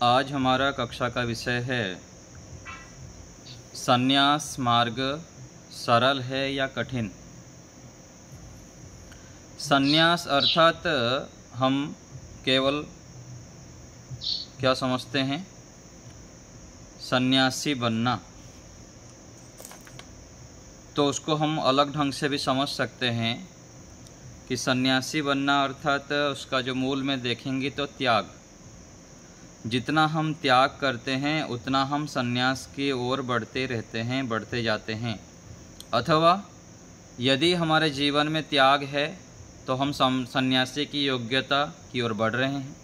आज हमारा कक्षा का विषय है संन्यास मार्ग सरल है या कठिन। संन्यास अर्थात हम केवल क्या समझते हैं, सन्यासी बनना। तो उसको हम अलग ढंग से भी समझ सकते हैं कि सन्यासी बनना अर्थात उसका जो मूल में देखेंगे तो त्याग। जितना हम त्याग करते हैं उतना हम सन्यास की ओर बढ़ते रहते हैं, बढ़ते जाते हैं। अथवा यदि हमारे जीवन में त्याग है तो हम सन्यासी की योग्यता की ओर बढ़ रहे हैं।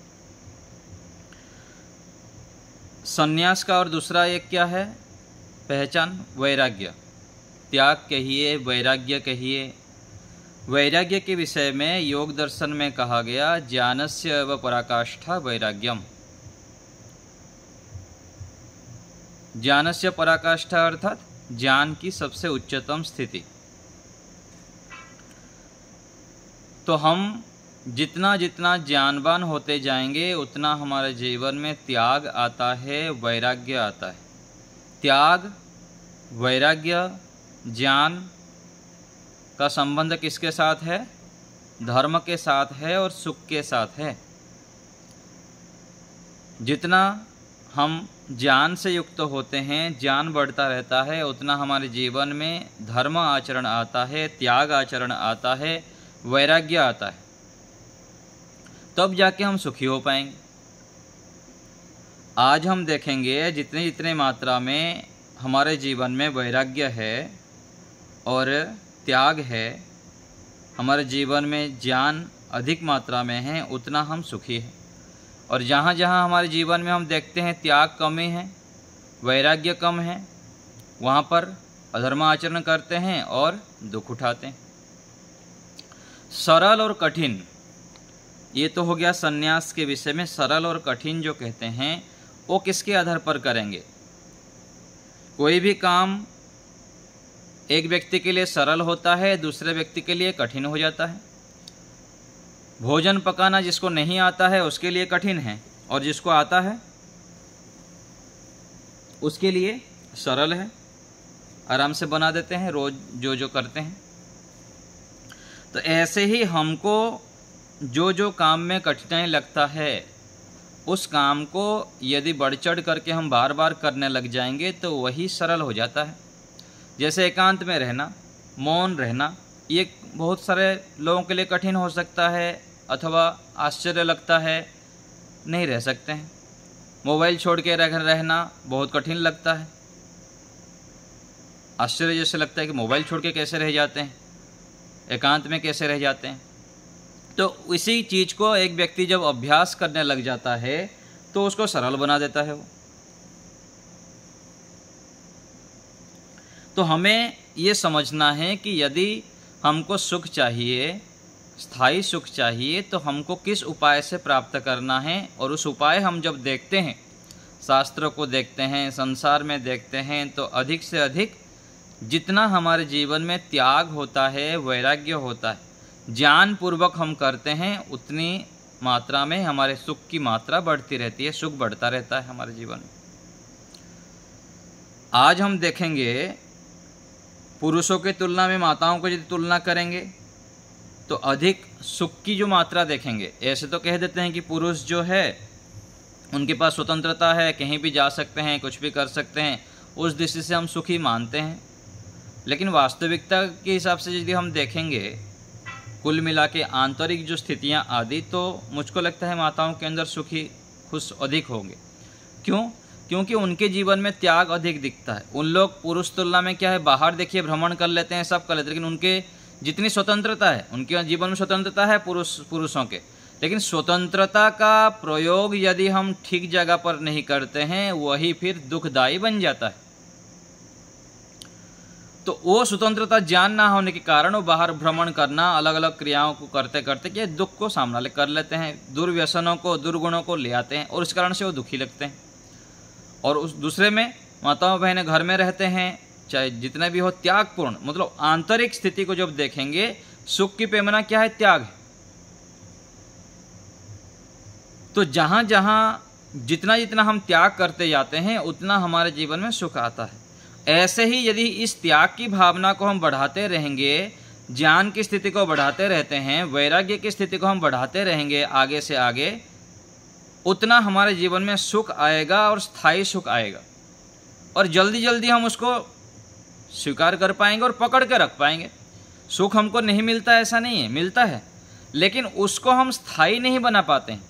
सन्यास का और दूसरा एक क्या है पहचान, वैराग्य। त्याग कहिए, वैराग्य कहिए। वैराग्य के विषय में योग दर्शन में कहा गया ज्ञानस्य एव पराकाष्ठा वैराग्यम। ज्ञानस्य पराकाष्ठा अर्थात ज्ञान की सबसे उच्चतम स्थिति। तो हम जितना जितना ज्ञानवान होते जाएंगे उतना हमारे जीवन में त्याग आता है, वैराग्य आता है। त्याग, वैराग्य, ज्ञान का संबंध किसके साथ है? धर्म के साथ है और सुख के साथ है। जितना हम ज्ञान से युक्त होते हैं, ज्ञान बढ़ता रहता है, उतना हमारे जीवन में धर्म आचरण आता है, त्याग आचरण आता है, वैराग्य आता है। तब जाके हम सुखी हो पाएंगे। आज हम देखेंगे जितने जितने मात्रा में हमारे जीवन में वैराग्य है और त्याग है, हमारे जीवन में ज्ञान अधिक मात्रा में है, उतना हम सुखी हैं। और जहाँ जहाँ हमारे जीवन में हम देखते हैं त्याग कमी है, वैराग्य कम है, वहाँ पर अधर्म आचरण करते हैं और दुख उठाते हैं। सरल और कठिन, ये तो हो गया सन्यास के विषय में। सरल और कठिन जो कहते हैं वो किसके आधार पर करेंगे? कोई भी काम एक व्यक्ति के लिए सरल होता है, दूसरे व्यक्ति के लिए कठिन हो जाता है। भोजन पकाना जिसको नहीं आता है उसके लिए कठिन है, और जिसको आता है उसके लिए सरल है, आराम से बना देते हैं रोज जो जो करते हैं। तो ऐसे ही हमको जो जो काम में कठिनाई लगता है उस काम को यदि बढ़ चढ़ करके हम बार बार करने लग जाएंगे तो वही सरल हो जाता है। जैसे एकांत में रहना, मौन रहना, ये बहुत सारे लोगों के लिए कठिन हो सकता है अथवा आश्चर्य लगता है, नहीं रह सकते हैं। मोबाइल छोड़ के रहना बहुत कठिन लगता है, आश्चर्य जैसे लगता है कि मोबाइल छोड़ के कैसे रह जाते हैं, एकांत में कैसे रह जाते हैं। तो इसी चीज़ को एक व्यक्ति जब अभ्यास करने लग जाता है तो उसको सरल बना देता है वो। तो हमें ये समझना है कि यदि हमको सुख चाहिए, स्थायी सुख चाहिए, तो हमको किस उपाय से प्राप्त करना है। और उस उपाय हम जब देखते हैं, शास्त्रों को देखते हैं, संसार में देखते हैं, तो अधिक से अधिक जितना हमारे जीवन में त्याग होता है, वैराग्य होता है, ज्ञान पूर्वक हम करते हैं, उतनी मात्रा में हमारे सुख की मात्रा बढ़ती रहती है, सुख बढ़ता रहता है हमारे जीवन में। आज हम देखेंगे पुरुषों की तुलना में माताओं को यदि तुलना करेंगे तो अधिक सुख की जो मात्रा देखेंगे। ऐसे तो कह देते हैं कि पुरुष जो है उनके पास स्वतंत्रता है, कहीं भी जा सकते हैं, कुछ भी कर सकते हैं, उस दृष्टि से हम सुखी मानते हैं। लेकिन वास्तविकता के हिसाब से यदि हम देखेंगे कुल मिला के आंतरिक जो स्थितियां आदि, तो मुझको लगता है माताओं के अंदर सुखी, खुश अधिक होंगे। क्यों? क्योंकि उनके जीवन में त्याग अधिक दिखता है। उन लोग पुरुष तुलना में क्या है, बाहर देखिए भ्रमण कर लेते हैं, सब कर लेते हैं, लेकिन उनके जितनी स्वतंत्रता है, उनके जीवन में स्वतंत्रता है पुरुषों के, लेकिन स्वतंत्रता का प्रयोग यदि हम ठीक जगह पर नहीं करते हैं वही फिर दुखदायी बन जाता है। तो वो स्वतंत्रता ज्ञान ना होने के कारण वो बाहर भ्रमण करना, अलग अलग क्रियाओं को करते करते क्या दुख को सामना कर लेते हैं, दुर्व्यसनों को, दुर्गुणों को ले आते हैं, और इस कारण से वो दुखी लगते हैं। और उस दूसरे में माताओं बहनें घर में रहते हैं, चाहे जितना भी हो, त्यागपूर्ण, मतलब आंतरिक स्थिति को जब देखेंगे, सुख की प्रेरणा क्या है? त्याग है। तो जहाँ जहाँ जितना जितना हम त्याग करते जाते हैं उतना हमारे जीवन में सुख आता है। ऐसे ही यदि इस त्याग की भावना को हम बढ़ाते रहेंगे, ज्ञान की स्थिति को बढ़ाते रहते हैं, वैराग्य की स्थिति को हम बढ़ाते रहेंगे आगे से आगे, उतना हमारे जीवन में सुख आएगा और स्थायी सुख आएगा, और जल्दी जल्दी हम उसको स्वीकार कर पाएंगे और पकड़ के रख पाएंगे। सुख हमको नहीं मिलता ऐसा नहीं है, मिलता है, लेकिन उसको हम स्थायी नहीं बना पाते हैं।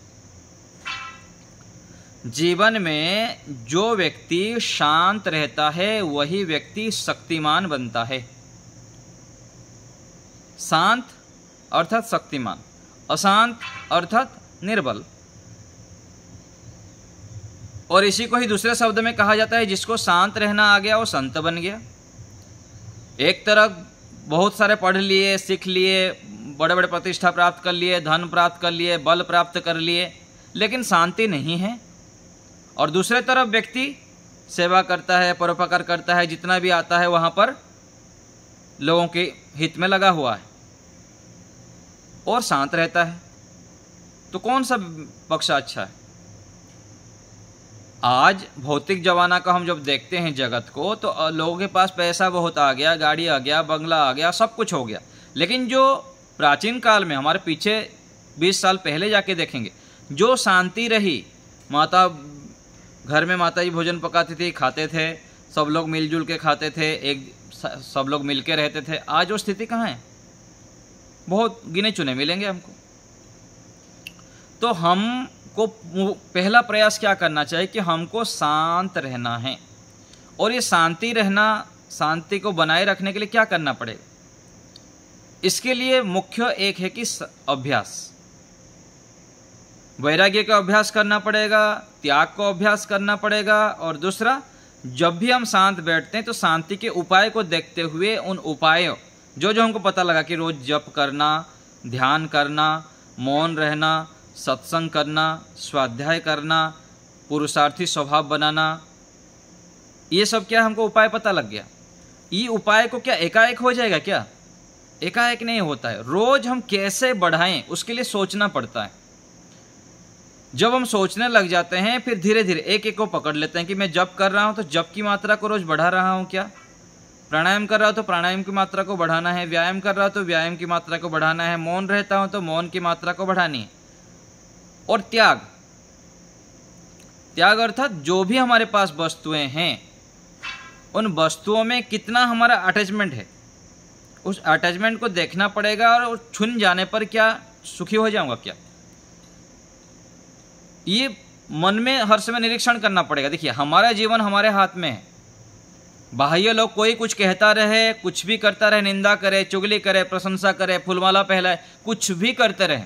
जीवन में जो व्यक्ति शांत रहता है वही व्यक्ति शक्तिमान बनता है। शांत अर्थात शक्तिमान, अशांत अर्थात निर्बल। और इसी को ही दूसरे शब्द में कहा जाता है, जिसको शांत रहना आ गया वो संत बन गया। एक तरफ बहुत सारे पढ़ लिए, सीख लिए, बड़े बड़े प्रतिष्ठा प्राप्त कर लिए, धन प्राप्त कर लिए, बल प्राप्त कर लिए, लेकिन शांति नहीं है। और दूसरे तरफ व्यक्ति सेवा करता है, परोपकार करता है, जितना भी आता है वहाँ पर लोगों के हित में लगा हुआ है और शांत रहता है। तो कौन सा पक्ष अच्छा है? आज भौतिक जमाना का हम जब देखते हैं जगत को, तो लोगों के पास पैसा बहुत आ गया, गाड़ी आ गया, बंगला आ गया, सब कुछ हो गया। लेकिन जो प्राचीन काल में हमारे पीछे 20 साल पहले जाके देखेंगे, जो शांति रही, घर में माता जी भोजन पकाती थी, खाते थे, सब लोग मिलजुल के खाते थे, सब लोग मिल के रहते थे। आज वो स्थिति कहाँ है? बहुत गिने चुने मिलेंगे हमको। तो हमको पहला प्रयास क्या करना चाहिए कि हमको शांत रहना है। और ये शांति को बनाए रखने के लिए क्या करना पड़ेगा? इसके लिए मुख्य एक है कि अभ्यास, वैराग्य का अभ्यास करना पड़ेगा, त्याग को अभ्यास करना पड़ेगा। और दूसरा, जब भी हम शांत बैठते हैं तो शांति के उपाय को देखते हुए उन उपायों जो हमको पता लगा कि रोज जप करना, ध्यान करना, मौन रहना, सत्संग करना, स्वाध्याय करना, पुरुषार्थी स्वभाव बनाना, ये सब क्या हमको उपाय पता लग गया। ये उपाय को क्या एकाएक हो जाएगा? क्या एकाएक नहीं होता है। रोज हम कैसे बढ़ाएं उसके लिए सोचना पड़ता है। जब हम सोचने लग जाते हैं फिर धीरे धीरे एक एक को पकड़ लेते हैं कि मैं जप कर रहा हूं तो जप की मात्रा को रोज बढ़ा रहा हूं, क्या प्राणायाम कर रहा हूं तो प्राणायाम की मात्रा को बढ़ाना है, व्यायाम कर रहा हूं तो व्यायाम की मात्रा को बढ़ाना है, मौन रहता हूं तो मौन की मात्रा को बढ़ानी है। और त्याग अर्थात जो भी हमारे पास वस्तुएं हैं उन वस्तुओं में कितना हमारा अटैचमेंट है, उस अटैचमेंट को देखना पड़ेगा। और छून जाने पर क्या सुखी हो जाऊंगा क्या, ये मन में हर समय निरीक्षण करना पड़ेगा। देखिए, हमारा जीवन हमारे हाथ में है। बाह्य लोग कोई कुछ कहता रहे, कुछ भी करता रहे, निंदा करे, चुगली करे, प्रशंसा करे, फूलमाला पहलाए, कुछ भी करते रहे,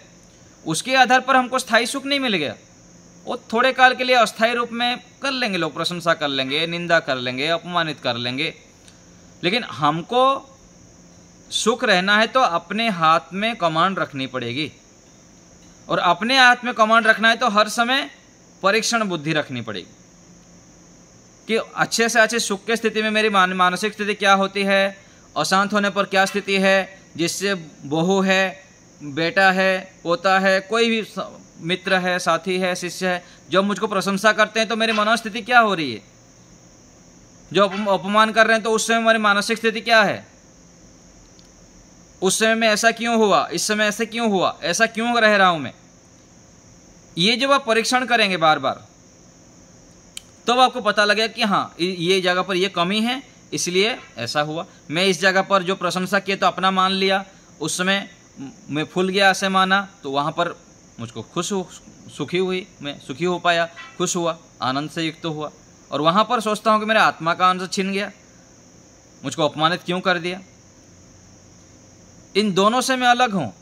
उसके आधार पर हमको स्थायी सुख नहीं मिल गया। वो थोड़े काल के लिए अस्थायी रूप में कर लेंगे, लोग प्रशंसा कर लेंगे, निंदा कर लेंगे, अपमानित कर लेंगे, लेकिन हमको सुख रहना है तो अपने हाथ में कमांड रखनी पड़ेगी। और अपने हाथ में कमांड रखना है तो हर समय परीक्षण बुद्धि रखनी पड़ेगी कि अच्छे से अच्छे सुख की स्थिति में मेरी मानसिक स्थिति क्या होती है, अशांत होने पर क्या स्थिति है, जिससे बहू है, बेटा है, पोता है, कोई भी मित्र है, साथी है, शिष्य है, जब मुझको प्रशंसा करते हैं तो मेरी मनोस्थिति क्या हो रही है, जो अपमान कर रहे हैं तो उस समय हमारी मानसिक स्थिति क्या है, उस समय में ऐसा क्यों हुआ, इस समय ऐसे क्यों हुआ, ऐसा क्यों रह रहा हूं मैं। ये जब आप परीक्षण करेंगे बार बार तो आपको पता लगेगा कि हाँ, ये जगह पर ये कमी है इसलिए ऐसा हुआ। मैं इस जगह पर जो प्रशंसा किए तो अपना मान लिया, उस समय मैं फूल गया ऐसे माना, तो वहाँ पर मुझको सुखी हुई, मैं सुखी हो पाया, खुश हुआ, आनंद से युक्त हुआ। और वहाँ पर सोचता हूँ कि मेरे आत्मा का आनंद छीन गया, मुझको अपमानित क्यों कर दिया। इन दोनों से मैं अलग हूँ,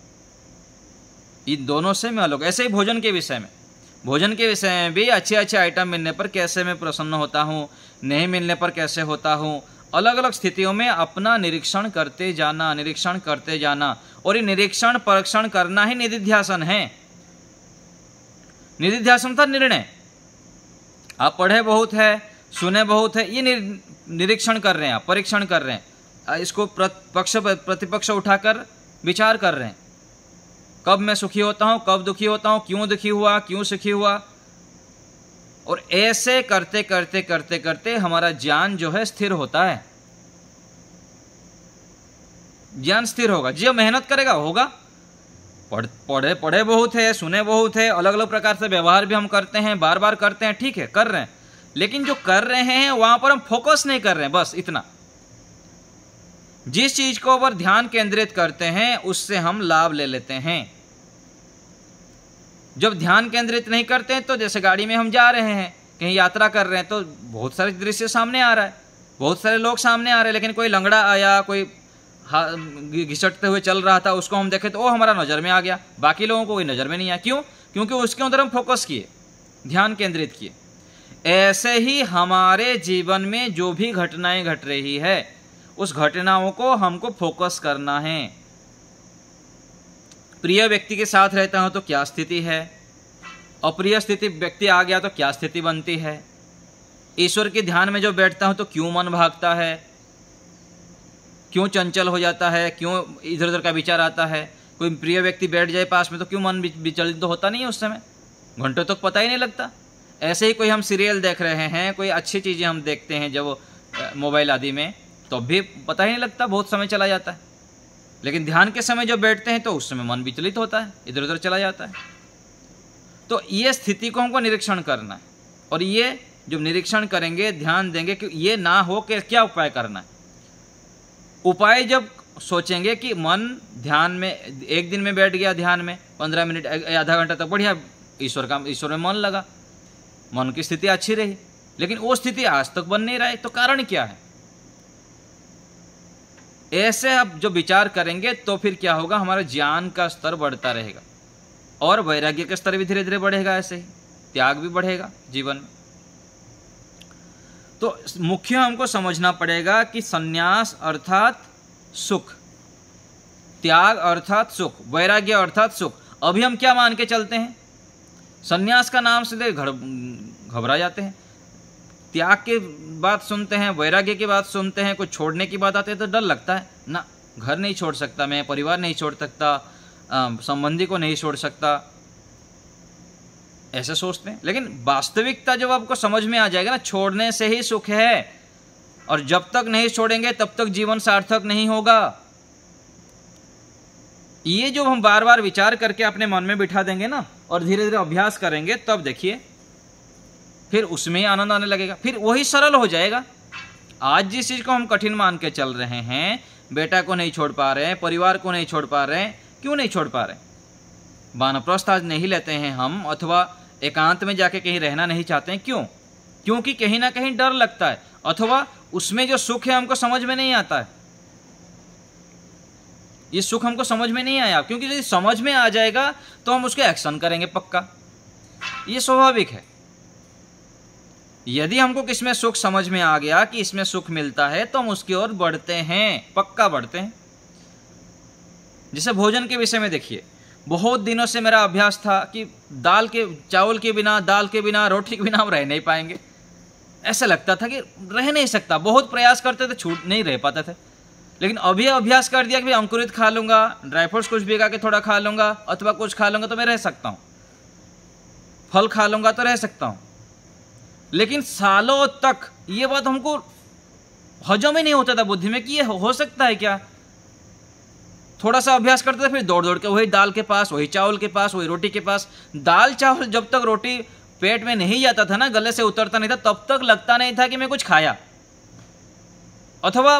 इन दोनों से मैं अलग। ऐसे ही भोजन के विषय में भी अच्छे अच्छे आइटम मिलने पर कैसे मैं प्रसन्न होता हूँ, नहीं मिलने पर कैसे होता हूँ। अलग अलग स्थितियों में अपना निरीक्षण करते जाना। और ये निरीक्षण परीक्षण करना ही निधिध्यासन है। निधिध्यासन था निर्णय। आप पढ़े बहुत है, सुने बहुत है, ये निरीक्षण कर रहे हैं, आप परीक्षण कर रहे हैं, इसको पक्ष प्रतिपक्ष उठाकर विचार कर रहे हैं। कब मैं सुखी होता हूँ, कब दुखी होता हूँ, क्यों दुखी हुआ, क्यों सुखी हुआ। और ऐसे करते करते करते करते हमारा ज्ञान जो है स्थिर होता है। ज्ञान स्थिर होगा, जो मेहनत करेगा होगा। पढ़े बहुत है, सुने बहुत है, अलग अलग प्रकार से व्यवहार भी हम करते हैं, बार बार करते हैं, ठीक है कर रहे हैं, लेकिन जो कर रहे हैं वहां पर हम फोकस नहीं कर रहे हैं, बस इतना। जिस चीज को ऊपर ध्यान केंद्रित करते हैं उससे हम लाभ ले लेते हैं। जब ध्यान केंद्रित नहीं करते हैं तो जैसे गाड़ी में हम जा रहे हैं, कहीं यात्रा कर रहे हैं, तो बहुत सारे दृश्य सामने आ रहा है, बहुत सारे लोग सामने आ रहे हैं, लेकिन कोई लंगड़ा आया, कोई घिसटते हुए चल रहा था, उसको हम देखे तो वो हमारा नज़र में आ गया, बाकी लोगों को कोई नज़र में नहीं आया। क्यों? क्योंकि उसके अंदर हम फोकस किए, ध्यान केंद्रित किए। ऐसे ही हमारे जीवन में जो भी घटनाएं घट रही है उस घटनाओं को हमको फोकस करना है। प्रिय व्यक्ति के साथ रहता हूं तो क्या स्थिति है, अप्रिय स्थिति व्यक्ति आ गया तो क्या स्थिति बनती है, ईश्वर के ध्यान में जो बैठता हूं तो क्यों मन भागता है, क्यों चंचल हो जाता है, क्यों इधर उधर का विचार आता है। कोई प्रिय व्यक्ति बैठ जाए पास में तो क्यों मन विचलित तो होता नहीं है उस समय, घंटों तक पता ही नहीं लगता। ऐसे ही कोई हम सीरियल देख रहे हैं, कोई अच्छी चीज़ें हम देखते हैं जब मोबाइल आदि में, तो भी पता ही नहीं लगता, बहुत समय चला जाता है। लेकिन ध्यान के समय जब बैठते हैं तो उस समय मन विचलित होता है, इधर उधर चला जाता है। तो ये स्थिति को हमको निरीक्षण करना है, और ये जब निरीक्षण करेंगे, ध्यान देंगे कि ये ना हो कि क्या उपाय करना है। उपाय जब सोचेंगे कि मन ध्यान में, एक दिन में बैठ गया ध्यान में 15 मिनट आधा घंटा तक, बढ़िया, ईश्वर में मन लगा, मन की स्थिति अच्छी रही, लेकिन वो स्थिति आज तक बन नहीं रहा है, तो कारण क्या है? ऐसे अब जो विचार करेंगे तो फिर क्या होगा, हमारा ज्ञान का स्तर बढ़ता रहेगा और वैराग्य का स्तर भी धीरे धीरे बढ़ेगा, ऐसे ही त्याग भी बढ़ेगा जीवन में। तो मुख्य हमको समझना पड़ेगा कि संन्यास अर्थात सुख, त्याग अर्थात सुख, वैराग्य अर्थात सुख। अभी हम क्या मान के चलते हैं? संन्यास का नाम से घबरा जाते हैं, त्याग की बात सुनते हैं, वैराग्य की बात सुनते हैं, कुछ छोड़ने की बात आती है तो डर लगता है ना, घर नहीं छोड़ सकता मैं, परिवार नहीं छोड़ सकता, संबंधी को नहीं छोड़ सकता, ऐसे सोचते हैं। लेकिन वास्तविकता जब आपको समझ में आ जाएगा ना, छोड़ने से ही सुख है, और जब तक नहीं छोड़ेंगे तब तक जीवन सार्थक नहीं होगा। ये जो हम बार बार विचार करके अपने मन में बिठा देंगे ना, और धीरे धीरे अभ्यास करेंगे, तब देखिए फिर उसमें ही आनंद आने लगेगा, फिर वही सरल हो जाएगा। आज जिस चीज को हम कठिन मान के चल रहे हैं, बेटा को नहीं छोड़ पा रहे हैं, परिवार को नहीं छोड़ पा रहे हैं, क्यों नहीं छोड़ पा रहे? वानप्रस्थ आज नहीं लेते हैं हम, अथवा एकांत में जाके कहीं रहना नहीं चाहते हैं, क्यों? क्योंकि कहीं ना कहीं डर लगता है, अथवा उसमें जो सुख है हमको समझ में नहीं आता है। ये सुख हमको समझ में नहीं आया, क्योंकि यदि समझ में आ जाएगा तो हम उसके एक्शन करेंगे पक्का, ये स्वाभाविक है। यदि हमको किसमें सुख समझ में आ गया कि इसमें सुख मिलता है तो हम उसकी ओर बढ़ते हैं, पक्का बढ़ते हैं। जैसे भोजन के विषय में देखिए, बहुत दिनों से मेरा अभ्यास था कि चावल के बिना, रोटी के बिना हम रह नहीं पाएंगे। ऐसा लगता था कि रह नहीं सकता, बहुत प्रयास करते थे, छूट नहीं रह पाते थे। लेकिन अभी अभ्यास कर दिया कि भाई अंकुरित खा लूंगा, ड्राई फ्रूट्स कुछ भिगा के थोड़ा खा लूंगा, अथवा कुछ खा लूंगा तो मैं रह सकता हूँ, फल खा लूंगा तो रह सकता हूँ। लेकिन सालों तक ये बात हमको हजम ही नहीं होता था बुद्धि में कि ये हो सकता है क्या। थोड़ा सा अभ्यास करते थे, फिर दौड़ दौड़ के वही दाल के पास, वही चावल के पास, वही रोटी के पास। दाल चावल जब तक रोटी पेट में नहीं जाता था ना, गले से उतरता नहीं था, तब तक लगता नहीं था कि मैं कुछ खाया, अथवा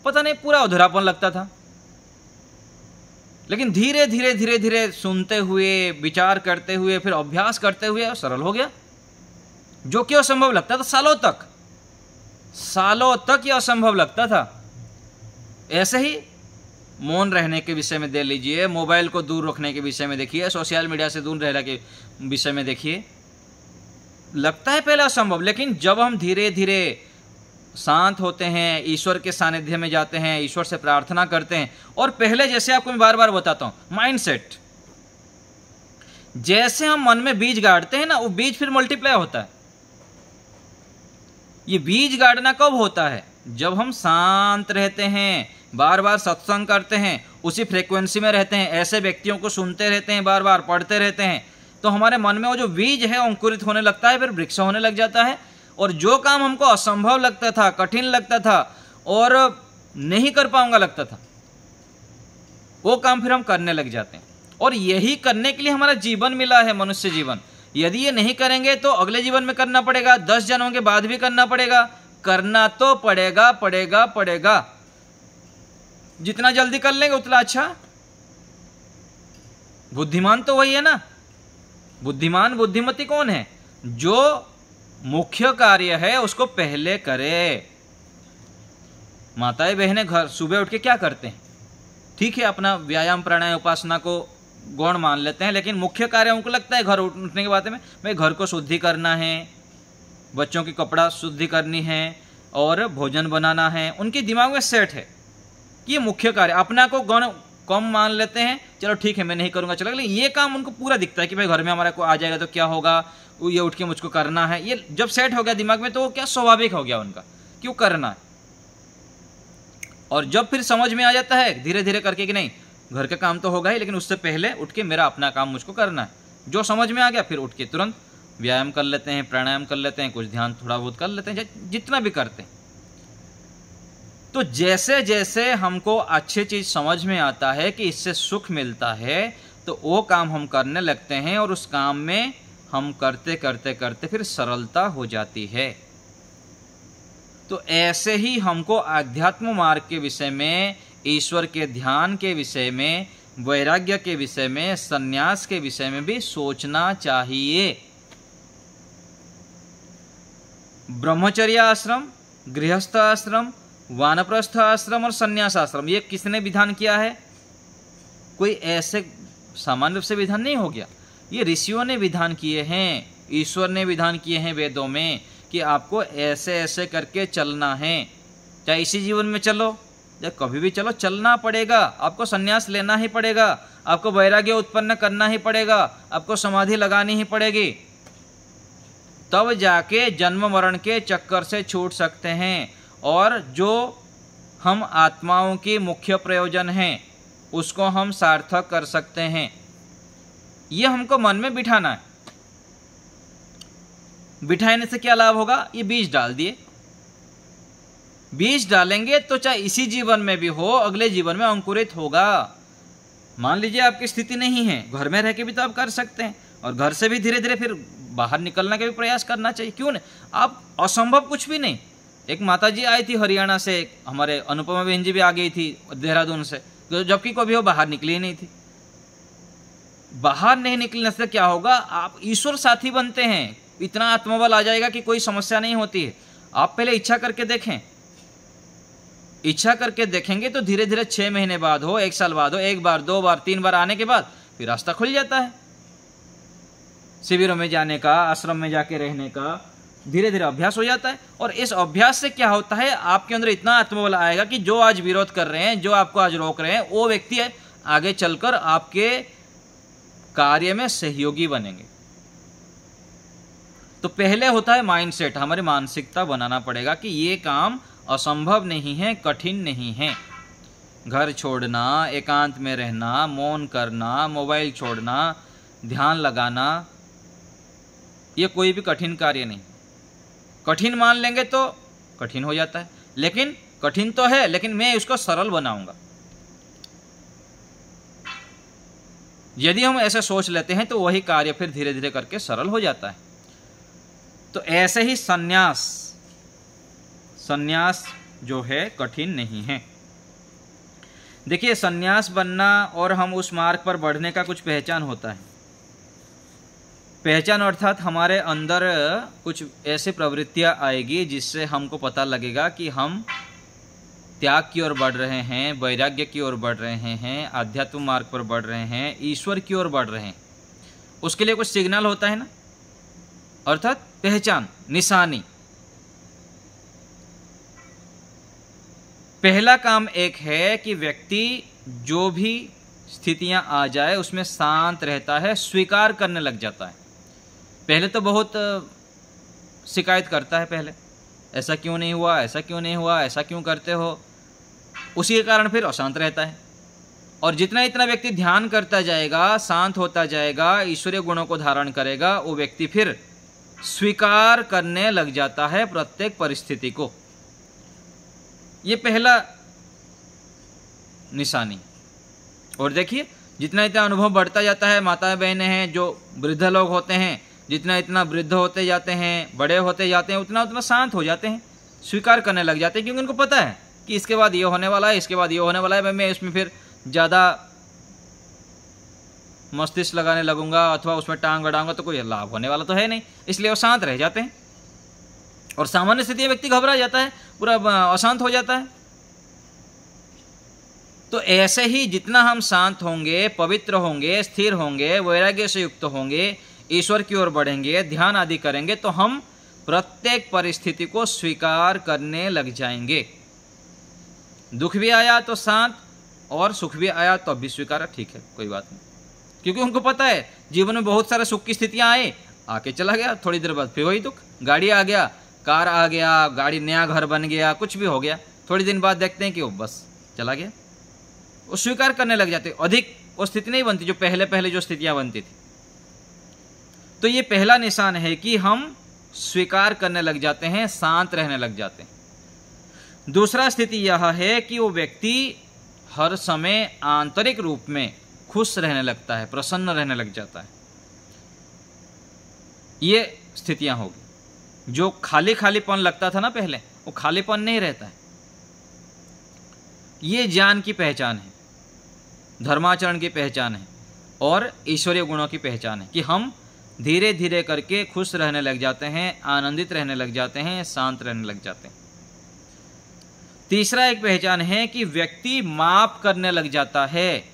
पता नहीं पूरा अधूरापन लगता था। लेकिन धीरे धीरे धीरे धीरे सुनते हुए, विचार करते हुए, फिर अभ्यास करते हुए सरल हो गया। जो कि असंभव लगता था सालों तक ये असंभव लगता था। ऐसे ही मौन रहने के विषय में दे लीजिए, मोबाइल को दूर रखने के विषय में देखिए, सोशल मीडिया से दूर रहने के विषय में देखिए, लगता है पहले असंभव, लेकिन जब हम धीरे धीरे शांत होते हैं, ईश्वर के सानिध्य में जाते हैं, ईश्वर से प्रार्थना करते हैं, और पहले जैसे आपको मैं बार बार बताता हूं, माइंडसेट, जैसे हम मन में बीज गाड़ते हैं ना, वो बीज फिर मल्टीप्लाई होता है। ये बीज गाड़ना कब होता है? जब हम शांत रहते हैं, बार बार सत्संग करते हैं, उसी फ्रीक्वेंसी में रहते हैं, ऐसे व्यक्तियों को सुनते रहते हैं, बार बार पढ़ते रहते हैं, तो हमारे मन में वो जो बीज है अंकुरित होने लगता है, फिर वृक्ष होने लग जाता है। और जो काम हमको असंभव लगता था, कठिन लगता था और नहीं कर पाऊंगा लगता था, वो काम फिर हम करने लग जाते हैं। और यही करने के लिए हमारा जीवन मिला है, मनुष्य जीवन। यदि ये नहीं करेंगे तो अगले जीवन में करना पड़ेगा, 10 जन्मों के बाद भी करना पड़ेगा। करना तो पड़ेगा पड़ेगा पड़ेगा। जितना जल्दी कर लेंगे उतना अच्छा। बुद्धिमान तो वही है ना। बुद्धिमान बुद्धिमती कौन है? जो मुख्य कार्य है उसको पहले करे। माताएं बहनें घर सुबह उठ के क्या करते हैं? ठीक है, अपना व्यायाम प्राणायाम उपासना को गौण मान लेते हैं, लेकिन मुख्य कार्य उनको लगता है घर उठने के बाद में भाई घर को शुद्धि करना है, बच्चों की कपड़ा शुद्धि करनी है और भोजन बनाना है। उनके दिमाग में सेट है कि ये मुख्य कार्य। अपना को गौण कम मान लेते हैं, चलो ठीक है मैं नहीं करूंगा चलो, लेकिन ये काम उनको पूरा दिखता है कि भाई घर में हमारा को आ जाएगा तो क्या होगा, ये उठ के मुझको करना है। ये जब सेट हो गया दिमाग में तो वो क्या स्वाभाविक हो गया उनका, क्यों करना है। और जब फिर समझ में आ जाता है धीरे धीरे करके कि नहीं घर का काम तो होगा ही, लेकिन उससे पहले उठ के मेरा अपना काम मुझको करना है। जो समझ में आ गया फिर उठ के तुरंत व्यायाम कर लेते हैं, प्राणायाम कर लेते हैं, कुछ ध्यान थोड़ा बहुत कर लेते हैं, जितना भी करते हैं। तो जैसे जैसे हमको अच्छी चीज समझ में आता है कि इससे सुख मिलता है तो वो काम हम करने लगते हैं और उस काम में हम करते करते करते फिर सरलता हो जाती है। तो ऐसे ही हमको आध्यात्म मार्ग के विषय में, ईश्वर के ध्यान के विषय में, वैराग्य के विषय में, संन्यास के विषय में भी सोचना चाहिए। ब्रह्मचर्य आश्रम, गृहस्थ आश्रम, वानप्रस्थ आश्रम और संन्यास आश्रम, ये किसने विधान किया है? कोई ऐसे सामान्य रूप से विधान नहीं हो गया, ये ऋषियों ने विधान किए हैं, ईश्वर ने विधान किए हैं वेदों में कि आपको ऐसे ऐसे करके चलना है। चाहे इसी जीवन में चलो या कभी भी चलो, चलना पड़ेगा। आपको संन्यास लेना ही पड़ेगा, आपको वैराग्य उत्पन्न करना ही पड़ेगा, आपको समाधि लगानी ही पड़ेगी, तब जाके जन्म मरण के चक्कर से छूट सकते हैं। और जो हम आत्माओं की मुख्य प्रयोजन हैं उसको हम सार्थक कर सकते हैं। ये हमको मन में बिठाना है। बिठाने से क्या लाभ होगा? ये बीज डाल दिए, बीज डालेंगे तो चाहे इसी जीवन में भी हो अगले जीवन में अंकुरित होगा। मान लीजिए आपकी स्थिति नहीं है, घर में रह के भी तो आप कर सकते हैं और घर से भी धीरे धीरे फिर बाहर निकलने का भी प्रयास करना चाहिए। क्यों नहीं? आप असंभव कुछ भी नहीं। एक माताजी आई थी हरियाणा से, हमारे अनुपमा बहन जी भी आ गई थी देहरादून से, जबकि कभी वो बाहर निकली ही नहीं थी। बाहर नहीं निकलने से क्या होगा? आप ईश्वर साथी बनते हैं, इतना आत्मबल आ जाएगा कि कोई समस्या नहीं होती है। आप पहले इच्छा करके देखें, इच्छा करके देखेंगे तो धीरे धीरे 6 महीने बाद हो, 1 साल बाद हो, 1 बार 2 बार 3 बार आने के बाद फिर रास्ता खुल जाता है। शिविरों में जाने का, आश्रम में जाके रहने का धीरे धीरे अभ्यास हो जाता है। और इस अभ्यास से क्या होता है? आपके अंदर इतना आत्मबल आएगा कि जो आज विरोध कर रहे हैं, जो आपको आज रोक रहे हैं, वो व्यक्ति आगे चलकर आपके कार्य में सहयोगी बनेंगे। तो पहले होता है माइंडसेट, हमारी मानसिकता बनाना पड़ेगा कि ये काम असंभव नहीं है, कठिन नहीं है। घर छोड़ना, एकांत में रहना, मौन करना, मोबाइल छोड़ना, ध्यान लगाना, ये कोई भी कठिन कार्य नहीं। कठिन मान लेंगे तो कठिन हो जाता है, लेकिन कठिन तो है, लेकिन मैं उसको सरल बनाऊंगा। यदि हम ऐसे सोच लेते हैं तो वही कार्य फिर धीरे धीरे करके सरल हो जाता है। तो ऐसे ही संन्यास जो है कठिन नहीं है। देखिए, संन्यास बनना और हम उस मार्ग पर बढ़ने का कुछ पहचान होता है। पहचान अर्थात हमारे अंदर कुछ ऐसी प्रवृत्तियां आएगी जिससे हमको पता लगेगा कि हम त्याग की ओर बढ़ रहे हैं, वैराग्य की ओर बढ़ रहे हैं, आध्यात्म मार्ग पर बढ़ रहे हैं, ईश्वर की ओर बढ़ रहे हैं। उसके लिए कुछ सिग्नल होता है ना, अर्थात पहचान, निशानी। पहला काम एक है कि व्यक्ति जो भी स्थितियां आ जाए उसमें शांत रहता है, स्वीकार करने लग जाता है। पहले तो बहुत शिकायत करता है, पहले ऐसा क्यों नहीं हुआ, ऐसा क्यों नहीं हुआ, ऐसा क्यों करते हो, उसी के कारण फिर अशांत रहता है। और जितना इतना व्यक्ति ध्यान करता जाएगा, शांत होता जाएगा, ईश्वरीय गुणों को धारण करेगा, वो व्यक्ति फिर स्वीकार करने लग जाता है प्रत्येक परिस्थिति को। ये पहला निशानी। और देखिए जितना इतना अनुभव बढ़ता जाता है, माता बहनें हैं जो वृद्ध लोग होते हैं, जितना इतना वृद्ध होते जाते हैं, बड़े होते जाते हैं, उतना उतना शांत हो जाते हैं, स्वीकार करने लग जाते हैं, क्योंकि उनको पता है कि इसके बाद ये होने वाला है, इसके बाद ये होने वाला है, मैं इसमें फिर ज़्यादा मस्तिष्क लगाने लगूंगा अथवा उसमें टांग अड़ाऊंगा तो कोई लाभ होने वाला तो है नहीं, इसलिए वो शांत रह जाते हैं। और सामान्य स्थिति में व्यक्ति घबरा जाता है, पूरा अशांत हो जाता है। तो ऐसे ही जितना हम शांत होंगे, पवित्र होंगे, स्थिर होंगे, वैराग्य से युक्त होंगे, ईश्वर की ओर बढ़ेंगे, ध्यान आदि करेंगे, तो हम प्रत्येक परिस्थिति को स्वीकार करने लग जाएंगे। दुख भी आया तो शांत, और सुख भी आया तो भी स्वीकार, ठीक है कोई बात नहीं, क्योंकि उनको पता है जीवन में बहुत सारे सुख की स्थितियां आए, आके चला गया, थोड़ी देर बाद फिर वही दुख। गाड़ी आ गया, कार आ गया, गाड़ी नया घर बन गया, कुछ भी हो गया, थोड़ी दिन बाद देखते हैं कि वो बस चला गया, वो स्वीकार करने लग जाते। अधिक वो स्थिति नहीं बनती जो पहले पहले जो स्थितियां बनती थी। तो ये पहला निशान है कि हम स्वीकार करने लग जाते हैं, शांत रहने लग जाते हैं। दूसरा स्थिति यह है कि वो व्यक्ति हर समय आंतरिक रूप में खुश रहने लगता है, प्रसन्न रहने लग जाता है। ये स्थितियां होगी। जो खाली खालीपन लगता था ना पहले, वो खालीपन नहीं रहता है। ये ज्ञान की पहचान है, धर्माचरण की पहचान है और ईश्वरीय गुणों की पहचान है कि हम धीरे धीरे करके खुश रहने लग जाते हैं, आनंदित रहने लग जाते हैं, शांत रहने लग जाते हैं। तीसरा एक पहचान है कि व्यक्ति माफ करने लग जाता है।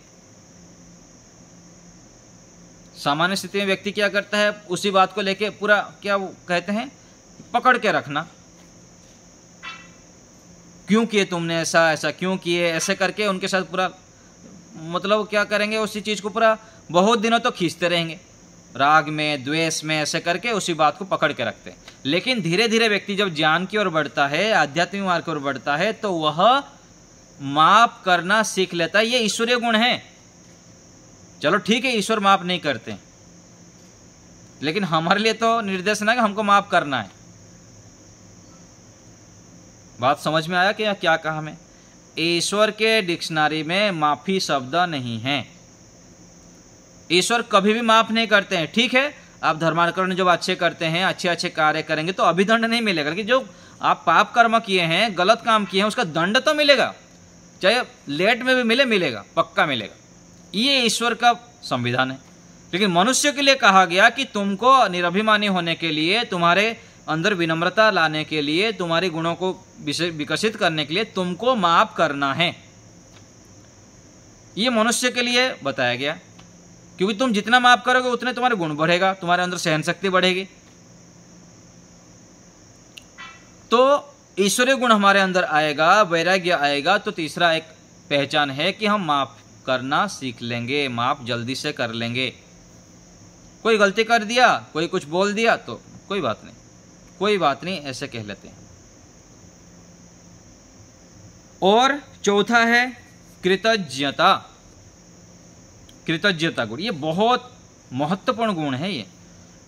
सामान्य स्थिति में व्यक्ति क्या करता है, उसी बात को लेके पूरा क्या वो कहते हैं पकड़ के रखना, क्यों किए तुमने ऐसा, ऐसा क्यों किए, ऐसे करके उनके साथ पूरा मतलब क्या करेंगे, उसी चीज को पूरा बहुत दिनों तो खींचते रहेंगे, राग में, द्वेष में, ऐसे करके उसी बात को पकड़ के रखते हैं। लेकिन धीरे धीरे व्यक्ति जब ज्ञान की ओर बढ़ता है, आध्यात्मिक मार्ग की ओर बढ़ता है, तो वह माफ करना सीख लेता है। ये ईश्वरीय गुण है। चलो ठीक है, ईश्वर माफ नहीं करते, लेकिन हमारे लिए तो निर्देश ना कि हमको माफ करना है। बात समझ में आया कि क्या कहा मैं? ईश्वर के डिक्शनरी में माफी शब्द नहीं है। ईश्वर कभी भी माफ नहीं करते हैं। ठीक है, आप धर्माचरण जब अच्छे करते हैं, अच्छे अच्छे कार्य करेंगे तो अभिदंड नहीं मिलेगा, लेकिन जो आप पाप कर्म किए हैं, गलत काम किए हैं, उसका दंड तो मिलेगा, चाहे लेट में भी मिले, मिलेगा, पक्का मिलेगा। ये ईश्वर का संविधान है। लेकिन मनुष्य के लिए कहा गया कि तुमको निरभिमानी होने के लिए, तुम्हारे अंदर विनम्रता लाने के लिए, तुम्हारे गुणों को विकसित करने के लिए तुमको माफ करना है। ये मनुष्य के लिए बताया गया, क्योंकि तुम जितना माफ करोगे उतने तुम्हारे गुण बढ़ेगा, तुम्हारे अंदर सहन शक्ति बढ़ेगी। तो ईश्वरीय गुण हमारे अंदर आएगा, वैराग्य आएगा। तो तीसरा एक पहचान है कि हम माफ करना सीख लेंगे, माफ जल्दी से कर लेंगे। कोई गलती कर दिया, कोई कुछ बोल दिया तो कोई बात नहीं, कोई बात नहीं, ऐसे कह लेते हैं। और चौथा है कृतज्ञता। कृतज्ञता गुण, ये बहुत महत्वपूर्ण गुण है। ये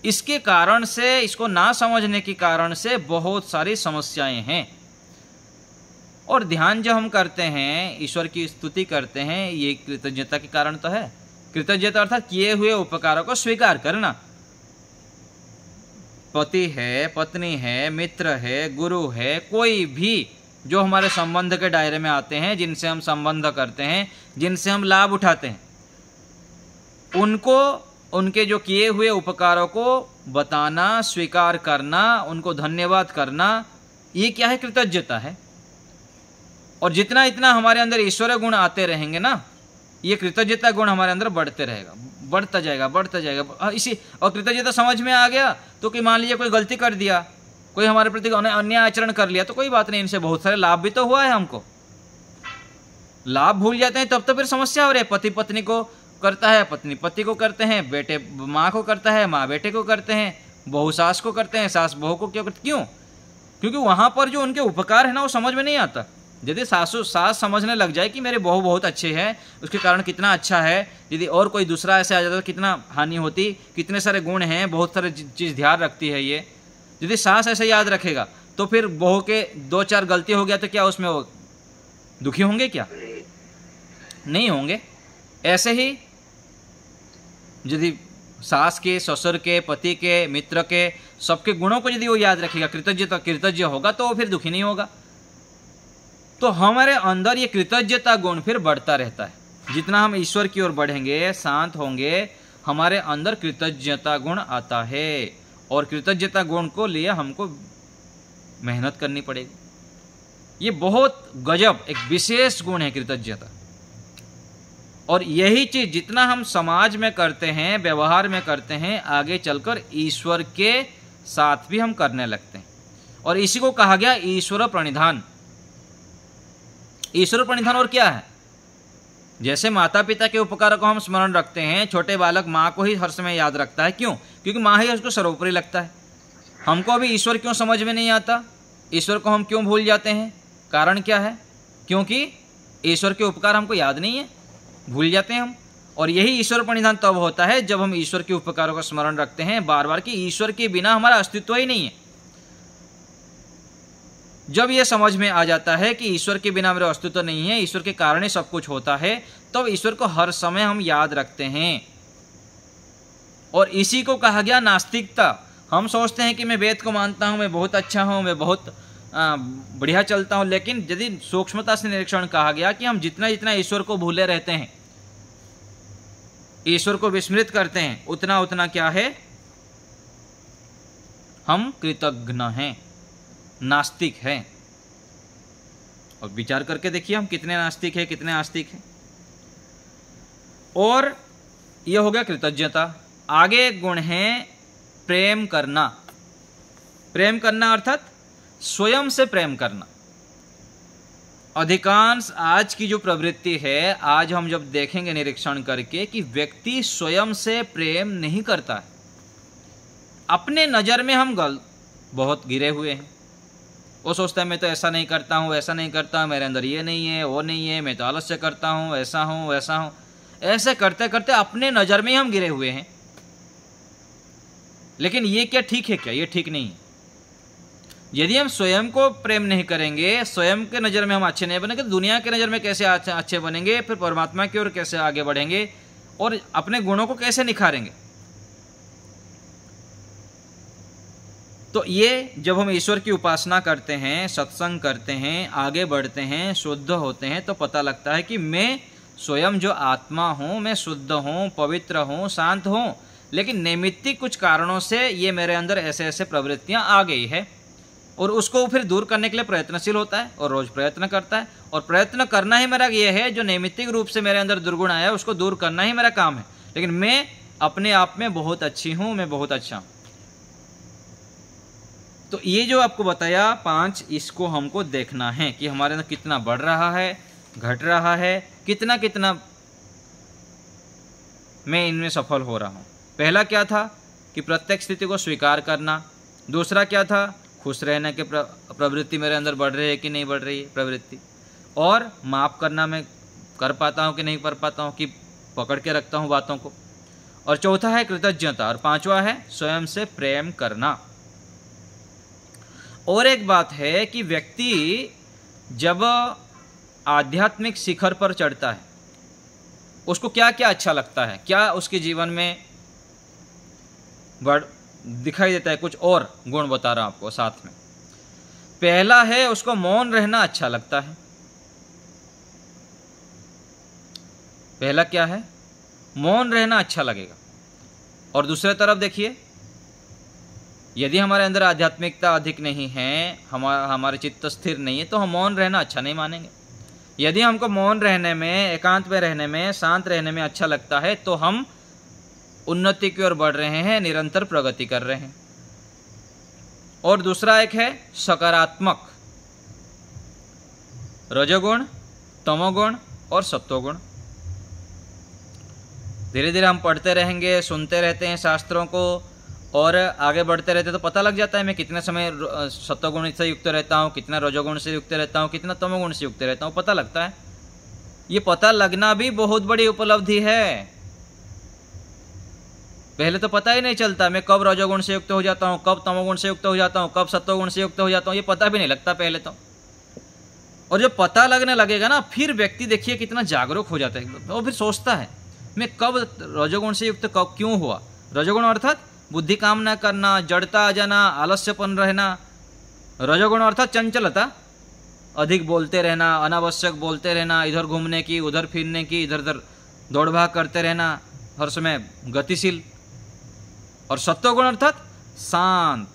इसके कारण से, इसको ना समझने के कारण से बहुत सारी समस्याएं हैं। और ध्यान जो हम करते हैं, ईश्वर की स्तुति करते हैं, ये कृतज्ञता के कारण तो है। कृतज्ञता अर्थात किए हुए उपकारों को स्वीकार करना। पति है, पत्नी है, मित्र है, गुरु है, कोई भी जो हमारे संबंध के दायरे में आते हैं, जिनसे हम संबंध करते हैं, जिनसे हम लाभ उठाते हैं, उनको उनके जो किए हुए उपकारों को बताना, स्वीकार करना, उनको धन्यवाद करना, ये क्या है? कृतज्ञता है। और जितना इतना हमारे अंदर ईश्वरीय गुण आते रहेंगे ना, ये कृतज्ञता गुण हमारे अंदर बढ़ते रहेगा, बढ़ता जाएगा, बढ़ता जाएगा। इसी और कृतज्ञता समझ में आ गया तो कि मान लीजिए कोई गलती कर दिया, कोई हमारे प्रति अन्याय आचरण कर लिया, तो कोई बात नहीं, इनसे बहुत सारे लाभ भी तो हुआ है हमको। लाभ भूल जाते हैं तब तो फिर समस्या हो रही है। पति पत्नी को करता है, पत्नी पति को करते हैं, बेटे माँ को करता है, माँ बेटे को करते हैं, बहू सास को करते हैं, सास बहू को क्यों? क्योंकि वहां पर जो उनके उपकार है ना, वो समझ में नहीं आता। यदि सास समझने लग जाए कि मेरे बहू बहुत अच्छे हैं, उसके कारण कितना अच्छा है, यदि और कोई दूसरा ऐसे आ जाता तो कितना हानि होती, कितने सारे गुण हैं, बहुत सारे चीज़ ध्यान रखती है ये, यदि सास ऐसे याद रखेगा तो फिर बहू के 2-4 गलती हो गया तो क्या उसमें वो दुखी होंगे? क्या नहीं होंगे। ऐसे ही यदि सास के, ससुर के, पति के, मित्र के, सबके गुणों को यदि वो याद रखेगा, कृतज्ञ होगा, तो वो फिर दुखी नहीं होगा। तो हमारे अंदर ये कृतज्ञता गुण फिर बढ़ता रहता है। जितना हम ईश्वर की ओर बढ़ेंगे, शांत होंगे, हमारे अंदर कृतज्ञता गुण आता है, और कृतज्ञता गुण को लिए हमको मेहनत करनी पड़ेगी। ये बहुत गजब एक विशेष गुण है कृतज्ञता। और यही चीज जितना हम समाज में करते हैं, व्यवहार में करते हैं, आगे चलकर ईश्वर के साथ भी हम करने लगते हैं। और इसी को कहा गया ईश्वर प्रणिधान। ईश्वर प्रणिधान और क्या है? जैसे माता पिता के उपकार को हम स्मरण रखते हैं, छोटे बालक माँ को ही हर समय याद रखता है। क्यों? क्योंकि माँ ही उसको सर्वोपरि लगता है। हमको अभी ईश्वर क्यों समझ में नहीं आता, ईश्वर को हम क्यों भूल जाते हैं? कारण क्या है? क्योंकि ईश्वर के उपकार हमको याद नहीं है, भूल जाते हैं हम। और यही ईश्वर प्रणिधान तब होता है जब हम ईश्वर के उपकारों का स्मरण रखते हैं बार बार, कि ईश्वर के बिना हमारा अस्तित्व ही नहीं है। जब यह समझ में आ जाता है कि ईश्वर के बिना मेरा अस्तित्व नहीं है, ईश्वर के कारण ही सब कुछ होता है, तब ईश्वर को हर समय हम याद रखते हैं। और इसी को कहा गया नास्तिकता। हम सोचते हैं कि मैं वेद को मानता हूं, मैं बहुत अच्छा हूं, मैं बहुत बढ़िया चलता हूं, लेकिन यदि सूक्ष्मता से निरीक्षण कहा गया कि हम जितना जितना ईश्वर को भूले रहते हैं, ईश्वर को विस्मृत करते हैं, उतना उतना क्या है, हम कृतज्ञ हैं, नास्तिक हैं। और विचार करके देखिए हम कितने नास्तिक हैं, कितने आस्तिक हैं। और यह हो गया कृतज्ञता। आगे एक गुण है प्रेम करना। प्रेम करना अर्थात स्वयं से प्रेम करना। अधिकांश आज की जो प्रवृत्ति है, आज हम जब देखेंगे निरीक्षण करके, कि व्यक्ति स्वयं से प्रेम नहीं करता है। अपने नज़र में हम बहुत गिरे हुए हैं। वो सोचता है मैं तो ऐसा नहीं करता हूँ, ऐसा नहीं करता हूँ, मेरे अंदर ये नहीं है, वो नहीं है, मैं तो आलस्य करता हूँ, ऐसा हूँ, वैसा हूँ। ऐसे करते करते अपने नज़र में ही हम गिरे हुए हैं। लेकिन ये क्या ठीक है? क्या ये ठीक नहीं है? यदि हम स्वयं को प्रेम नहीं करेंगे, स्वयं के नज़र में हम अच्छे नहीं बनेंगे, तो दुनिया के नज़र में कैसे अच्छे बनेंगे? फिर परमात्मा की ओर कैसे आगे बढ़ेंगे और अपने गुणों को कैसे निखारेंगे? तो ये जब हम ईश्वर की उपासना करते हैं, सत्संग करते हैं, आगे बढ़ते हैं, शुद्ध होते हैं, तो पता लगता है कि मैं स्वयं जो आत्मा हूँ, मैं शुद्ध हूँ, पवित्र हूँ, शांत हूँ, लेकिन नैमित्तिक कुछ कारणों से ये मेरे अंदर ऐसे ऐसे प्रवृत्तियाँ आ गई है। और उसको फिर दूर करने के लिए प्रयत्नशील होता है और रोज प्रयत्न करता है। और प्रयत्न करना ही मेरा ये है, जो नैमित्तिक रूप से मेरे अंदर दुर्गुण आया है उसको दूर करना ही मेरा काम है। लेकिन मैं अपने आप में बहुत अच्छी हूँ, मैं बहुत अच्छा हूँ। तो ये जो आपको बताया 5, इसको हमको देखना है कि हमारे अंदर कितना बढ़ रहा है, घट रहा है, कितना कितना मैं इनमें सफल हो रहा हूँ। पहला क्या था कि प्रत्येक स्थिति को स्वीकार करना। दूसरा क्या था, खुश रहने की प्रवृत्ति मेरे अंदर बढ़ रही है कि नहीं बढ़ रही है प्रवृत्ति। और माफ़ करना मैं कर पाता हूँ कि नहीं कर पाता हूँ, कि पकड़ के रखता हूँ बातों को। और चौथा है कृतज्ञता। और 5वां है स्वयं से प्रेम करना। और एक बात है कि व्यक्ति जब आध्यात्मिक शिखर पर चढ़ता है, उसको क्या क्या अच्छा लगता है, क्या उसके जीवन में दिखाई देता है। कुछ और गुण बता रहा हूं आपको साथ में। पहला है उसको मौन रहना अच्छा लगता है। पहला क्या है, मौन रहना अच्छा लगेगा। और दूसरे तरफ देखिए, यदि हमारे अंदर आध्यात्मिकता अधिक नहीं है, हमारे चित्त स्थिर नहीं है, तो हम मौन रहना अच्छा नहीं मानेंगे। यदि हमको मौन रहने में, एकांत में रहने में, शांत रहने में अच्छा लगता है, तो हम उन्नति की ओर बढ़ रहे हैं, निरंतर प्रगति कर रहे हैं। और दूसरा एक है सकारात्मक, रजोगुण, तमोगुण और सत्वगुण। धीरे धीरे हम पढ़ते रहेंगे, सुनते रहते हैं शास्त्रों को, और आगे बढ़ते रहते तो पता लग जाता है मैं कितने समय सत्वगुण से युक्त रहता हूँ, कितना रजोगुण से युक्त रहता हूँ, कितना तमोगुण से युक्त रहता हूँ, पता लगता है। ये पता लगना भी बहुत बड़ी उपलब्धि है। पहले तो पता ही नहीं चलता मैं कब रजोगुण से युक्त हो जाता हूँ, कब तमोगुण से युक्त हो जाता हूँ, कब सत्वगुण से युक्त हो जाता हूँ, ये पता भी नहीं लगता पहले तो। और जब पता लगने लगेगा ना, फिर व्यक्ति देखिए कितना जागरूक हो जाता है। वो फिर सोचता है मैं कब रजोगुण से युक्त कब क्यों हुआ। रजोगुण अर्थात बुद्धि काम न करना, जड़ता आ जाना, आलस्यपन रहना। रजोगुण अर्थात चंचलता, अधिक बोलते रहना, अनावश्यक बोलते रहना, इधर घूमने की, उधर फिरने की, इधर उधर दौड़ भाग करते रहना, हर समय गतिशील। और सत्वगुण अर्थात शांत,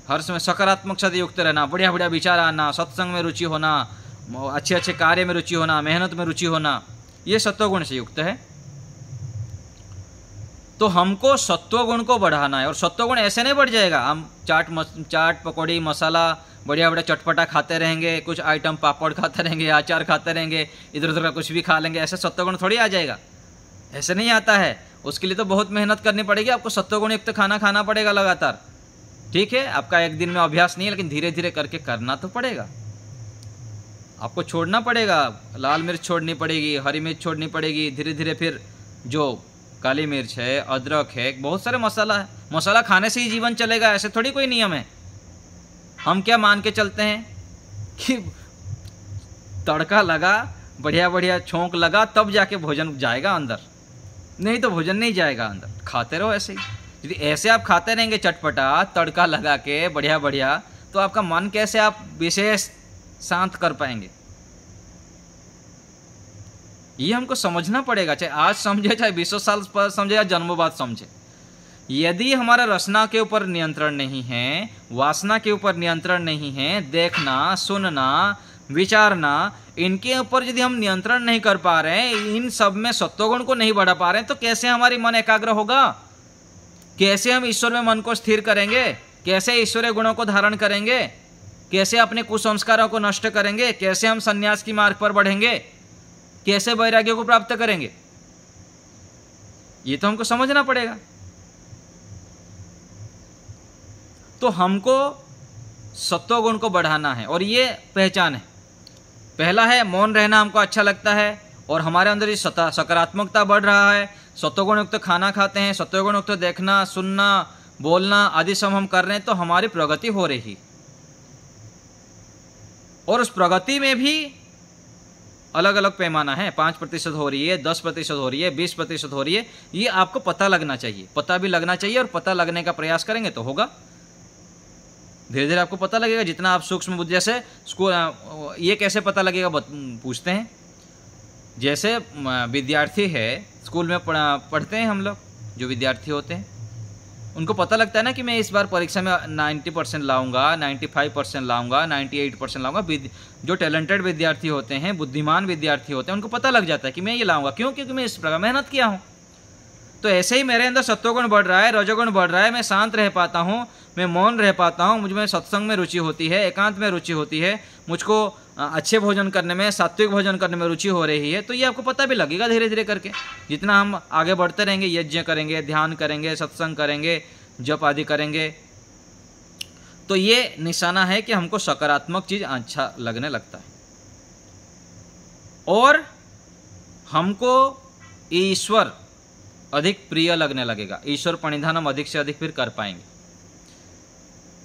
हर समय सकारात्मक से युक्त रहना, बढ़िया बढ़िया विचार आना, सत्संग में रुचि होना, अच्छे अच्छे कार्य में रुचि होना, मेहनत में रुचि होना, ये सत्वगुण से युक्त है। तो हमको सत्वगुण को बढ़ाना है। और सत्वगुण ऐसे नहीं बढ़ जाएगा हम चाट पकौड़ी मसाला बढ़िया बढ़िया चटपटा खाते रहेंगे, कुछ आइटम पापड़ खाते रहेंगे, अचार खाते रहेंगे, इधर उधर का कुछ भी खा लेंगे, ऐसे सत्वगुण थोड़ी आ जाएगा। ऐसे नहीं आता है। उसके लिए तो बहुत मेहनत करनी पड़ेगी, आपको सत्वगुण युक्त खाना खाना पड़ेगा लगातार। ठीक है, आपका एक दिन में अभ्यास नहीं है, लेकिन धीरे धीरे करके करना तो पड़ेगा। आपको छोड़ना पड़ेगा, लाल मिर्च छोड़नी पड़ेगी, हरी मिर्च छोड़नी पड़ेगी, धीरे धीरे फिर जो काली मिर्च है, अदरक है, बहुत सारे मसाला है। मसाला खाने से ही जीवन चलेगा, ऐसे थोड़ी कोई नियम है। हम क्या मान के चलते हैं कि तड़का लगा, बढ़िया बढ़िया छोंक लगा, तब जाके भोजन जाएगा अंदर। नहीं तो भोजन नहीं जाएगा अंदर। खाते रहो ऐसे ही। यदि ऐसे आप खाते रहेंगे चटपटा तड़का लगा के बढ़िया बढ़िया, तो आपका मन कैसे आप विशेष शांत कर पाएंगे। ये हमको समझना पड़ेगा, चाहे आज समझे, चाहे 20 साल पर समझे, या जन्मों बाद समझे। यदि हमारा रसना के ऊपर नियंत्रण नहीं है, वासना के ऊपर नियंत्रण नहीं है, देखना, सुनना, विचारना, इनके ऊपर यदि हम नियंत्रण नहीं कर पा रहे हैं, इन सब में सत्वगुण को नहीं बढ़ा पा रहे हैं, तो कैसे हमारी मन एकाग्र होगा? कैसे हम ईश्वर में मन को स्थिर करेंगे? कैसे ईश्वरीय गुणों को धारण करेंगे? कैसे अपने कुसंस्कारों को नष्ट करेंगे? कैसे हम संन्यास की मार्ग पर बढ़ेंगे? कैसे वैराग्य को प्राप्त करेंगे? ये तो हमको समझना पड़ेगा। तो हमको सत्वगुण को बढ़ाना है, और ये पहचान है। पहला है मौन रहना हमको अच्छा लगता है, और हमारे अंदर ये सकारात्मकता बढ़ रहा है। सत्वगुण युक्त खाना खाते हैं, सत्वगुण युक्त देखना, सुनना, बोलना आदि सब हम कर रहे हैं, तो हमारी प्रगति हो रही। और उस प्रगति में भी अलग अलग पैमाना है। 5% हो रही है, 10% हो रही है, 20% हो रही है। ये आपको पता लगना चाहिए, पता भी लगना चाहिए, और पता लगने का प्रयास करेंगे तो होगा। धीरे धीरे आपको पता लगेगा। जितना आप सूक्ष्म बुद्धि, जैसे स्कूल, ये कैसे पता लगेगा पूछते हैं। जैसे विद्यार्थी है, स्कूल में पढ़ते हैं हम लोग, जो विद्यार्थी होते हैं उनको पता लगता है ना कि मैं इस बार परीक्षा में 90% लाऊंगा, 95% लाऊंगा, 98% लाऊंगा। जो टैलेंटेड विद्यार्थी होते हैं, बुद्धिमान विद्यार्थी होते हैं, उनको पता लग जाता है कि मैं ये लाऊंगा। क्यों? क्योंकि मैं इस प्रकार मेहनत किया हूँ। तो ऐसे ही मेरे अंदर सत्वगुण बढ़ रहा है, रजोगुण बढ़ रहा है, मैं शांत रह पाता हूँ, मैं मौन रह पाता हूँ, मुझ में सत्संग में रुचि होती है, एकांत में रुचि होती है, मुझको अच्छे भोजन करने में, सात्विक भोजन करने में रुचि हो रही है। तो ये आपको पता भी लगेगा धीरे धीरे करके। जितना हम आगे बढ़ते रहेंगे, यज्ञ करेंगे, ध्यान करेंगे, सत्संग करेंगे, जप आदि करेंगे, तो ये निशाना है कि हमको सकारात्मक चीज अच्छा लगने लगता है, और हमको ईश्वर अधिक प्रिय लगने लगेगा। ईश्वर प्रणिधान हम अधिक से अधिक फिर कर पाएंगे।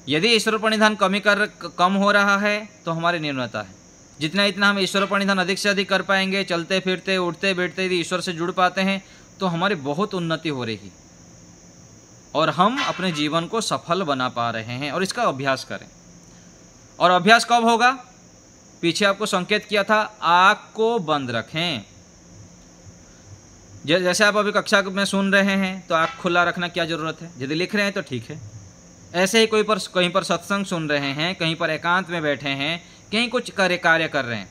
यदि ईश्वर प्रणिधान कम हो रहा है तो हमारी न्यूनता है। जितना इतना हम ईश्वर प्रणिधान अधिक से अधिक कर पाएंगे, चलते फिरते उठते बैठते यदि ईश्वर से जुड़ पाते हैं, तो हमारी बहुत उन्नति हो रही, और हम अपने जीवन को सफल बना पा रहे हैं। और इसका अभ्यास करें। और अभ्यास कब होगा? पीछे आपको संकेत किया था, आँख को बंद रखें। जैसे आप अभी कक्षा में सुन रहे हैं, तो आँख खुला रखना क्या जरूरत है? यदि लिख रहे हैं तो ठीक है। ऐसे ही कहीं पर सत्संग सुन रहे हैं, कहीं पर एकांत में बैठे हैं, कहीं कुछ कार्य कर रहे हैं,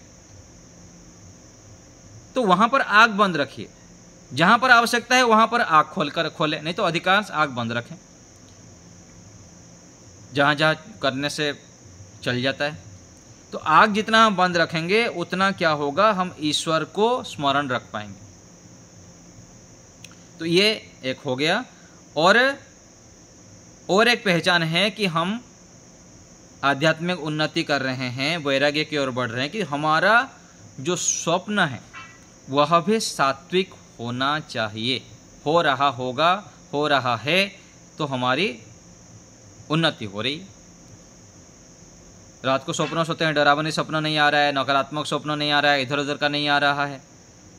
तो वहां पर आँख बंद रखिए। जहां पर आवश्यकता है वहां पर आँख खोले, नहीं तो अधिकांश आँख बंद रखें। जहां जहां करने से चल जाता है, तो आँख जितना हम बंद रखेंगे उतना क्या होगा, हम ईश्वर को स्मरण रख पाएंगे। तो ये एक हो गया। और और एक पहचान है कि हम आध्यात्मिक उन्नति कर रहे हैं, वैराग्य की ओर बढ़ रहे हैं, कि हमारा जो स्वप्न है वह भी सात्विक होना चाहिए। हो रहा होगा, हो रहा है, तो हमारी उन्नति हो रही। रात को स्वप्न सोते हैं, डरावनी स्वप्न नहीं आ रहा है, नकारात्मक स्वप्न नहीं आ रहा है, इधर उधर का नहीं आ रहा है।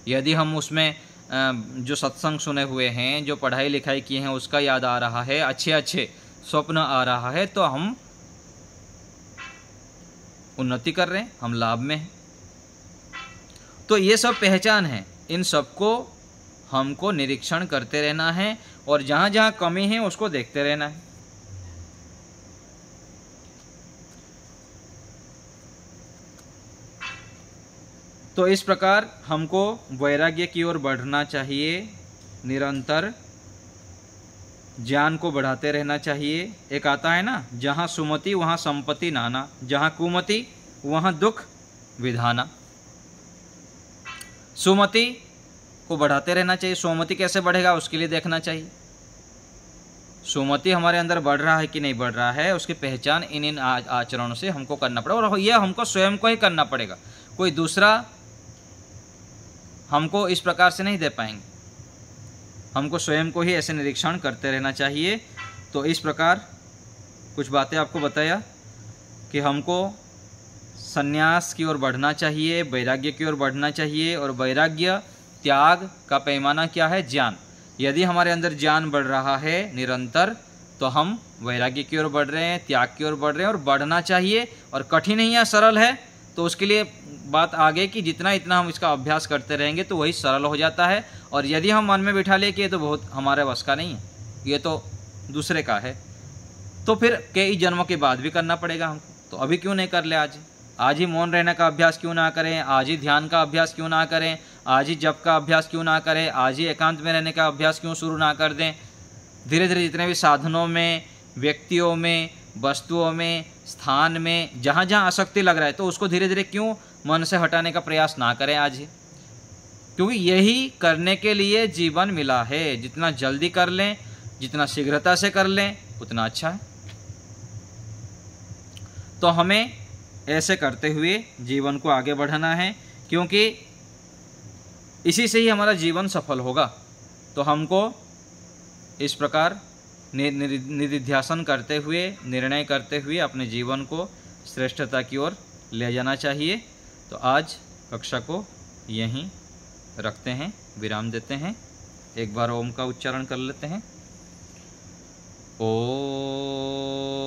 यदि हम उसमें जो सत्संग सुने हुए हैं, जो पढ़ाई लिखाई किए हैं, उसका याद आ रहा है, अच्छे अच्छे स्वप्न आ रहा है, तो हम उन्नति कर रहे हैं, हम लाभ में हैं। तो ये सब पहचान है, इन सबको हमको निरीक्षण करते रहना है और जहाँ जहाँ कमी है उसको देखते रहना है। तो इस प्रकार हमको वैराग्य की ओर बढ़ना चाहिए, निरंतर ज्ञान को बढ़ाते रहना चाहिए। एक आता है ना, जहाँ सुमति वहाँ संपत्ति नाना, जहाँ कुमति वहाँ दुख विधाना। सुमति को बढ़ाते रहना चाहिए। सोमति कैसे बढ़ेगा उसके लिए देखना चाहिए। सुमति हमारे अंदर बढ़ रहा है कि नहीं बढ़ रहा है, उसकी पहचान इन आचरणों से हमको करना पड़ेगा, और यह हमको स्वयं को ही करना पड़ेगा। कोई दूसरा हमको इस प्रकार से नहीं दे पाएंगे, हमको स्वयं को ही ऐसे निरीक्षण करते रहना चाहिए। तो इस प्रकार कुछ बातें आपको बताया कि हमको संन्यास की ओर बढ़ना चाहिए, वैराग्य की ओर बढ़ना चाहिए। और वैराग्य त्याग का पैमाना क्या है? ज्ञान। यदि हमारे अंदर ज्ञान बढ़ रहा है निरंतर, तो हम वैराग्य की ओर बढ़ रहे हैं, त्याग की ओर बढ़ रहे हैं, और बढ़ना चाहिए। और कठिन है या सरल है, तो उसके लिए बात आगे कि जितना इतना हम इसका अभ्यास करते रहेंगे तो वही सरल हो जाता है। और यदि हम मन में बिठा ले कि ये तो बहुत हमारे वश का नहीं है, ये तो दूसरे का है, तो फिर कई जन्मों के बाद भी करना पड़ेगा हमको। तो अभी क्यों नहीं कर ले? आज ही मौन रहने का अभ्यास क्यों ना करें? आज ही ध्यान का अभ्यास क्यों ना करें? आज ही जप का अभ्यास क्यों ना करें? आज ही एकांत में रहने का अभ्यास क्यों शुरू ना कर दें? धीरे धीरे जितने भी साधनों में, व्यक्तियों में, वस्तुओं में, स्थान में जहाँ जहाँ आसक्ति लग रहा है, तो उसको धीरे धीरे क्यों मन से हटाने का प्रयास ना करें आज ही? क्योंकि यही करने के लिए जीवन मिला है। जितना जल्दी कर लें, जितना शीघ्रता से कर लें, उतना अच्छा है। तो हमें ऐसे करते हुए जीवन को आगे बढ़ाना है, क्योंकि इसी से ही हमारा जीवन सफल होगा। तो हमको इस प्रकार निधिध्यासन करते हुए, निर्णय करते हुए अपने जीवन को श्रेष्ठता की ओर ले जाना चाहिए। तो आज कक्षा को यहीं रखते हैं, विराम देते हैं। एक बार ओम का उच्चारण कर लेते हैं। ओ